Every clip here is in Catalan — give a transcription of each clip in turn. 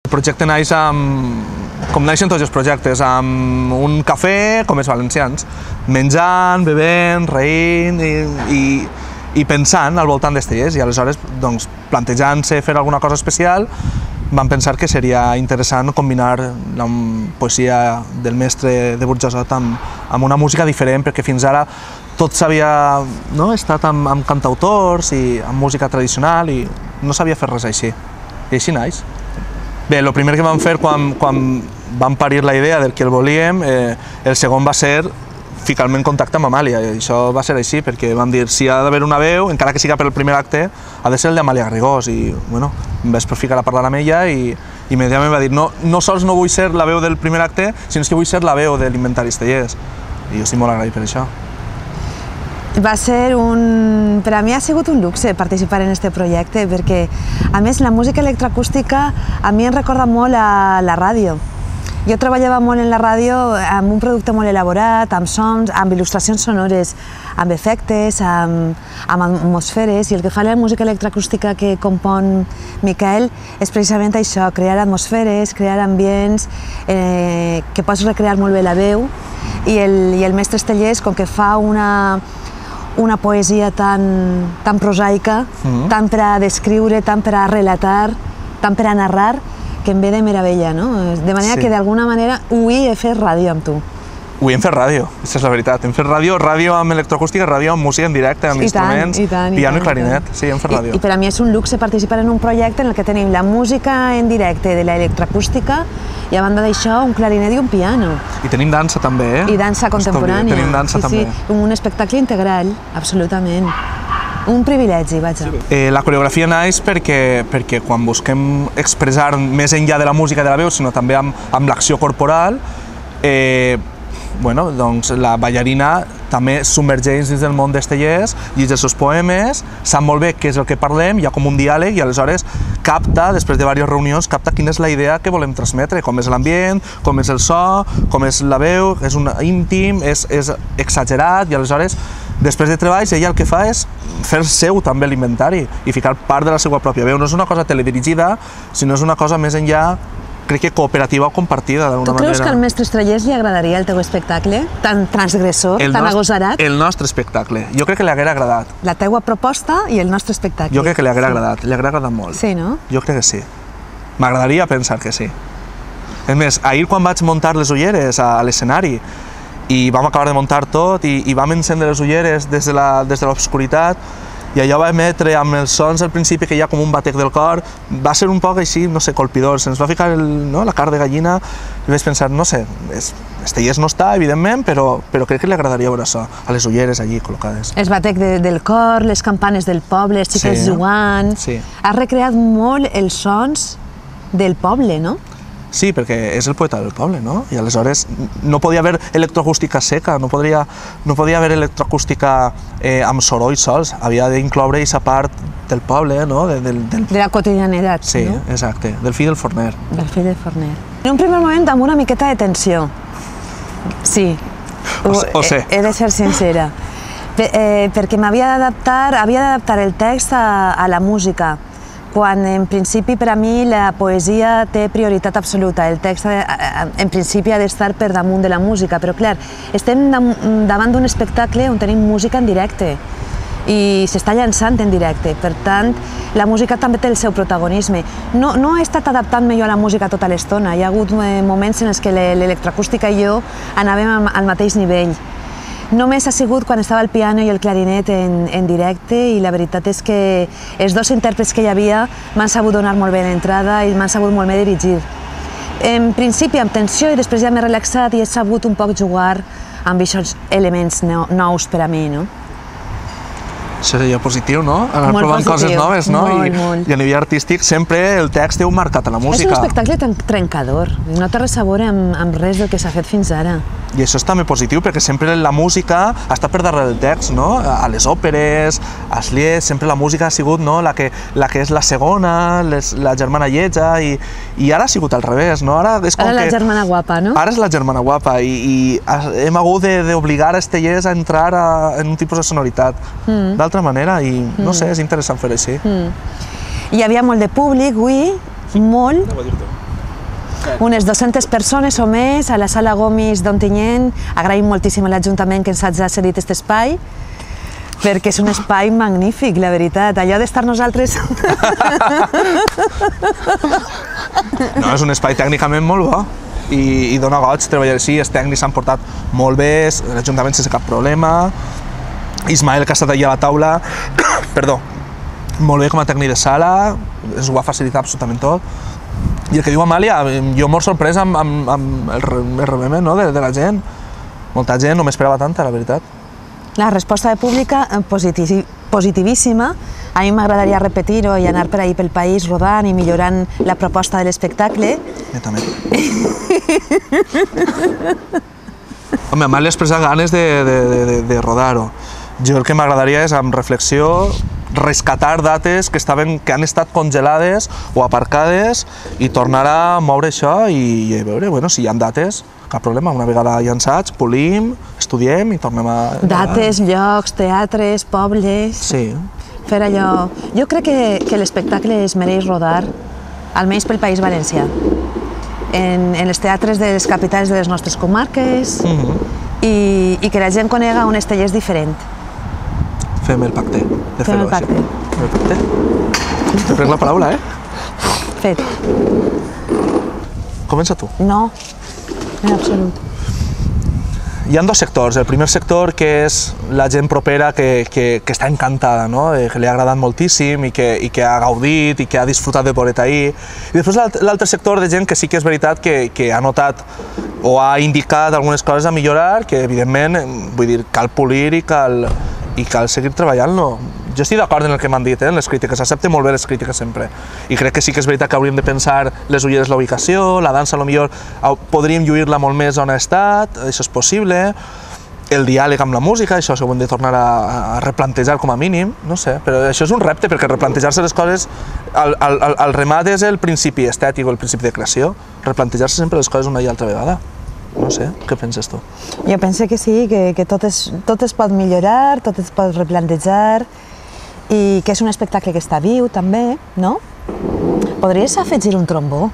El projecte naix com naixen tots els projectes, amb un cafè com els valencians, menjant, bevent, reint i pensant al voltant d'Estellers, i aleshores plantejant-se fer alguna cosa especial vam pensar que seria interessant combinar la poesia del mestre de Burjassot amb una música diferent, perquè fins ara tot s'havia estat amb cantautors i amb música tradicional i no s'havia fet res així, i així naix. Bé, el primer que vam fer quan vam parir la idea del que el volíem, el segon va ser ficar-me en contacte amb Amàlia, i això va ser així, perquè vam dir, si ha d'haver una veu, encara que siga per el primer acte, ha de ser el d'Amàlia Garrigós, i bueno, em vaig ficar a parlar amb ella i immediatament va dir, no sols no vull ser la veu del primer acte, sinó que vull ser la veu de l'Inventari Estellers, i jo estic molt agraït per això. Per a mi ha sigut un luxe participar en aquest projecte, perquè a més la música electroacústica a mi em recorda molt a la ràdio. Jo treballava molt en la ràdio amb un producte molt elaborat, amb sons, amb il·lustracions sonores, amb efectes, amb atmosferes, i el que fa la música electroacústica que compon Miquel és precisament això, crear atmosferes, crear ambients, que pots recrear molt bé la veu, i el mestre Estellers, com que fa una poesia tan prosaica, tant per a descriure, tant per a relatar, tant per a narrar, que em ve de meravella, no? De manera que d'alguna manera avui he fet ràdio amb tu. Avui hem fet ràdio, aquesta és la veritat. Hem fet ràdio amb electroacústica, ràdio amb música en directe, amb instruments, piano i clarinet. Sí, hem fet ràdio. I per a mi és un luxe participar en un projecte en el que tenim la música en directe de l'electroacústica i a banda d'això un clarinet i un piano. I tenim dansa també, eh? I dansa contemporània. Tenim dansa també. Sí, un espectacle integral, absolutament. Un privilegi, vaja. La coreografia naix perquè quan busquem expressar més enllà de la música de la veu, sinó també amb l'acció corporal, la ballarina també submergeix dins del món d'Estellers, llegeix els seus poemes, sap molt bé què és el que parlem, hi ha com un diàleg i aleshores capta, després de diverses reunions, capta quina és la idea que volem transmetre, com és l'ambient, com és el so, com és la veu, és íntim, és exagerat, i aleshores després de treballs ella el que fa és fer seu també l'inventari i ficar part de la seva pròpia veu. No és una cosa teledirigida, sinó és una cosa més enllà, crec que cooperativa o compartida d'alguna manera. Tu creus que al mestre Estellers li agradaria el teu espectacle? Tan transgressor, tan agosarat? El nostre espectacle. Jo crec que li haguera agradat. La teua proposta i el nostre espectacle. Jo crec que li haguera agradat, li haguera agradat molt. Sí, no? Jo crec que sí. M'agradaria pensar que sí. És més, ahir quan vaig muntar les ulleres a l'escenari i vam acabar de muntar tot i vam encendre les ulleres des de l'obscuritat i allò va emetre amb els sons al principi que hi ha com un batec del cor, va ser un poc així, no sé, colpidor, se'ns va ficar la carn de gallina i vaig pensar, no sé, Estellers no està, evidentment, però crec que li agradaria veure això, a les ulleres allí col·locades. El batec del cor, les campanes del poble, els xiquets jugant... Has recreat molt els sons del poble, no? Sí, perquè és el poeta del poble, no? I aleshores no podia haver electroacústica seca, no podia haver electroacústica amb soroll sols, havia d'incloure aquesta part del poble, no? De la quotidianitat, no? Sí, exacte, del fill del forner. Del fill del forner. En un primer moment amb una miqueta de tensió. Sí, ho sé. He de ser sincera, perquè havia d'adaptar el text a la música, quan en principi per a mi la poesia té prioritat absoluta, el text en principi ha d'estar per damunt de la música, però clar, estem davant d'un espectacle on tenim música en directe i s'està llançant en directe, per tant la música també té el seu protagonisme. No he estat adaptant-me jo a la música tota l'estona, hi ha hagut moments en els que l'electroacústica i jo anàvem al mateix nivell. Només ha sigut quan estava el piano i el clarinet en directe i la veritat és que els dos intèrprets que hi havia m'han sabut donar molt bé l'entrada i m'han sabut molt bé dirigir. En principi amb tensió i després ja m'he relaxat i he sabut un poc jugar amb aquests elements nous per a mi, no? Això seria positiu, no? Anar provant coses noves, no? I a nivell artístic sempre el text té un marcat a la música. És un espectacle trencador, no té res a veure amb res del que s'ha fet fins ara. I això és també positiu perquè sempre la música està per darrere del text, no? A les òperes, a Sliés, sempre la música ha sigut la que és la segona, la germana lletja, i ara ha sigut al revés, no? Ara la germana guapa, no? Ara és la germana guapa i hem hagut d'obligar a Estellers a entrar en un tipus de sonoritat d'altra manera i no sé, és interessant fer-ho així. Hi havia molt de públic avui, molt. unes 200 persones o més a la sala Gomis d'Ontinyent. Agraïm moltíssim a l'Ajuntament que ens hagi cedit aquest espai, perquè és un espai magnífic, la veritat. Allò d'estar nosaltres... No, és un espai tècnicament molt bo i dona goig treballar així, els tècnics s'han portat molt bé, l'Ajuntament sense cap problema, Ismael, que ha estat allà a la taula, perdó, molt bé com a tècnic de sala, ens ho ha facilitat absolutament tot. I el que diu Amàlia, jo molt sorprès amb el rebement de la gent. Molta gent, no m'esperava tanta, la veritat. La resposta de pública positivíssima. A mi m'agradaria repetir-ho i anar per ahí pel país rodant i millorant la proposta de l'espectacle. Jo també. Home, Amàlia expressa ganes de rodar-ho. Jo el que m'agradaria és, amb reflexió, rescatar dates que han estat congelades o aparcades i tornar a moure això i veure, bueno, si hi ha dates, cap problema, una vegada llançats, polim, estudiem i tornem a... Dates, llocs, teatres, pobles... Sí. Fer allò... Jo crec que l'espectacle es mereix rodar, almenys pel País Valencià, en els teatres de les capitals de les nostres comarques i que la gent conega un Estellers diferent. Fem el pacte. Fem el pacte. Fem el pacte. Te prenc la paraula, Fet. Comença tu. No, en absolut. Hi ha dos sectors. El primer sector, que és la gent propera que està encantada, no? Que li ha agradat moltíssim i que ha gaudit i que ha disfrutat de pobret ahir. I després l'altre sector de gent que sí que és veritat que ha notat o ha indicat algunes coses a millorar, que evidentment, vull dir, cal polir i cal seguir treballant-lo. Jo estic d'acord en el que m'han dit, en les crítiques, accepte molt bé les crítiques sempre. I crec que sí que és veritat que hauríem de pensar les ulleres, la ubicació, la dansa, potser podríem lluir-la molt més on ha estat, això és possible, el diàleg amb la música, això ho hem de tornar a replantejar com a mínim, no sé, però això és un repte, perquè replantejar-se les coses, el remat és el principi estètic o el principi de creació, replantejar-se sempre les coses una i altra vegada. No sé, què penses tu? Jo penso que sí, que tot es pot millorar, tot es pot replantejar i que és un espectacle que està viu també, no? Podries afegir un trombó?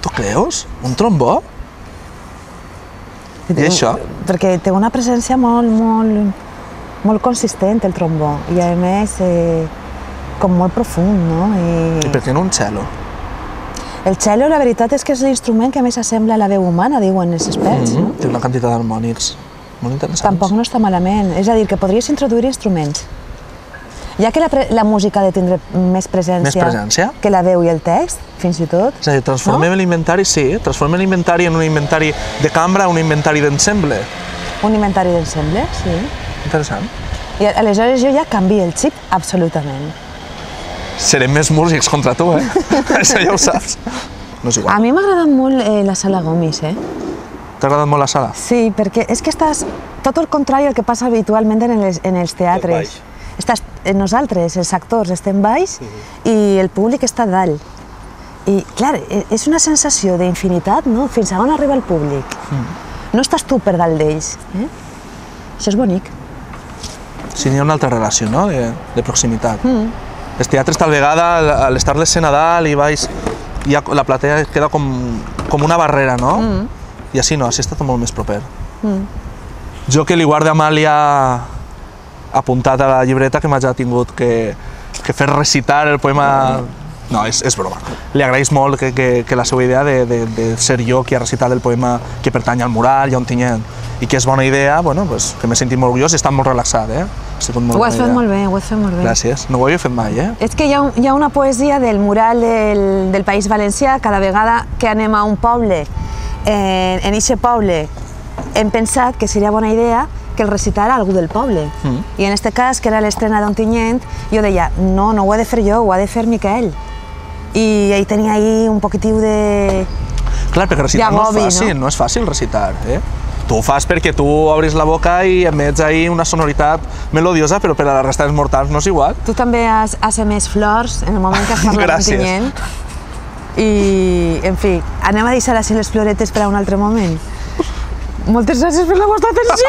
Tu creus? Un trombó? I això? Perquè té una presència molt consistent, el trombó, i a més com molt profund, no? I per què no un cello? El cello, la veritat és que és l'instrument que més s'assembla a la veu humana, diuen els experts. Té una quantitat d'harmònics molt interessants. Tampoc no està malament. És a dir, que podries introduir instruments. Ja que la música ha de tindre més presència que la veu i el text, fins i tot. És a dir, transformem l'inventari, sí, transformem l'inventari en un inventari de cambra, un inventari d'ensemble. Un inventari d'ensemble, sí. Interessant. I aleshores jo ja canvio el xip absolutament. Serem més músics contra tu, Això ja ho saps. No és igual. A mi m'ha agradat molt la sala Gomis, T'ha agradat molt la sala? Sí, perquè és que estàs tot el contrari al que passa habitualment en els teatres. Nosaltres, els actors, estem baix i el públic està dalt. I, clar, és una sensació d'infinitat, no? Fins a on arriba el públic. No estàs tu per dalt d'ells. Això és bonic. Sí, hi ha una altra relació, no?, de proximitat. Els teatres, tal vegada, a l'estar l'escena dalt i baix, la platea queda com una barrera, no? I així no, així està tot molt més proper. Jo, que li guardo a Amàlia apuntat a la llibreta, que m'ha ja tingut que fer recitar el poema... No, és broma. Li agraeix molt que la seva idea de ser jo qui ha recitat el poema que pertany al mural i a Ontinyent, i que és bona idea, bueno, pues, que m'he sentit molt orgullós i he estat molt relaxat, Ho has fet molt bé, ho has fet molt bé. Gràcies, no ho havia fet mai, És que hi ha una poesia del mural del País Valencià. Cada vegada que anem a un poble, en aquest poble, hem pensat que seria bona idea que el recitara algú del poble. I en aquest cas, que era l'estrena d'Ontinyent, jo deia, no ho he de fer jo, ho ha de fer Miquel. I ell tenia ahí un poquitiu de... Clar, perquè recitar no és fàcil, no és fàcil recitar, Tu ho fas perquè tu obris la boca i emets ahí una sonoritat melodiosa, però per a la resta dels mortals no és igual. Tu també has emès flors en el moment que has parlat d'Ontinyent. I, en fi, anem a deixar així les floretes per a un altre moment. Moltes gràcies per la vostra atenció!